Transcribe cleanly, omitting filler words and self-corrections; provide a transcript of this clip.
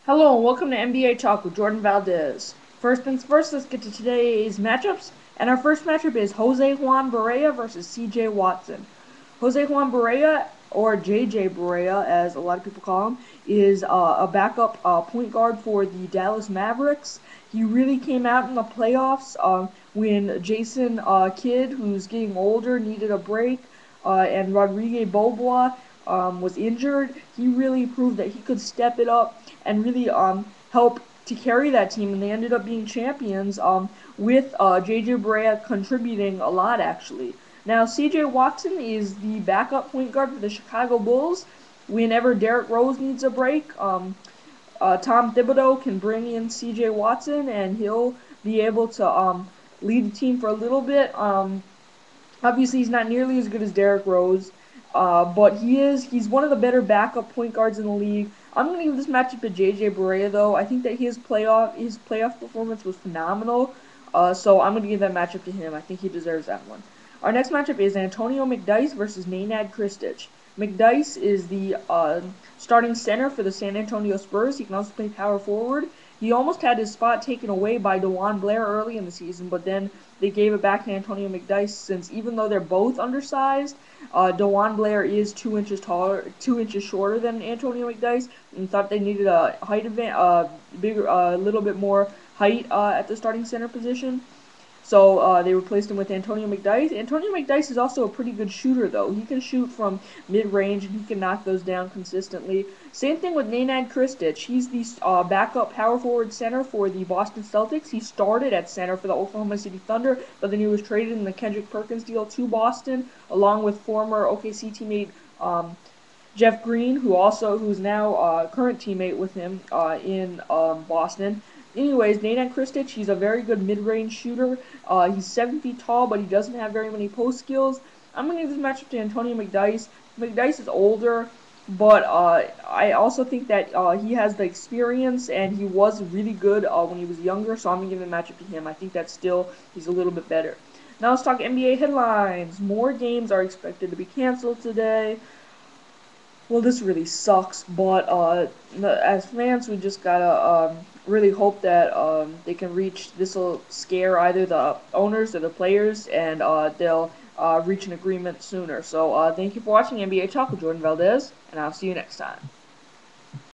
Hello and welcome to NBA Talk with Jordan Valdez. First things first, let's get to today's matchups. And our first matchup is Jose Juan Barea versus CJ Watson. Jose Juan Barea, or JJ Barea as a lot of people call him, is a backup point guard for the Dallas Mavericks. He really came out in the playoffs when Jason Kidd, who's getting older, needed a break, and Rodrigue Bobois was injured. He really proved that he could step it up and really help to carry that team, and they ended up being champions with JJ Barea contributing a lot actually. Now CJ Watson is the backup point guard for the Chicago Bulls. Whenever Derrick Rose needs a break, Tom Thibodeau can bring in CJ Watson, and he'll be able to lead the team for a little bit. Obviously, he's not nearly as good as Derrick Rose, but he's one of the better backup point guards in the league. I'm going to give this matchup to JJ Barea though. I think that his playoff performance was phenomenal. So I'm going to give that matchup to him. I think he deserves that one. Our next matchup is Antonio McDyess versus Nenad Kristic. McDyess is the starting center for the San Antonio Spurs. He can also play power forward. He almost had his spot taken away by DeJuan Blair early in the season, but then they gave it back to Antonio McDyess since even though they're both undersized, DeJuan Blair is 2 inches taller, 2 inches shorter than Antonio McDyess, and thought they needed a height bigger, a little bit more height at the starting center position. So they replaced him with Antonio McDyess. Antonio McDyess is also a pretty good shooter, though. He can shoot from mid-range, and he can knock those down consistently. Same thing with Nenad Kristic. He's the backup power forward center for the Boston Celtics. He started at center for the Oklahoma City Thunder, but then he was traded in the Kendrick Perkins deal to Boston, along with former OKC teammate Jeff Green, who's now current teammate with him in Boston. Anyways, Nenad Kristic, he's a very good mid-range shooter. He's 7 feet tall, but he doesn't have very many post skills. I'm gonna give this matchup to Antonio McDyess. McDyess is older, but I also think that he has the experience, and he was really good when he was younger. So I'm gonna give the matchup to him. I think that still he's a little bit better. Now let's talk NBA headlines. More games are expected to be canceled today. Well, this really sucks, but as fans, we just gotta really hope that they can reach. This will scare either the owners or the players, and they'll reach an agreement sooner. So thank you for watching NBA Talk with Jordan Valdez, and I'll see you next time.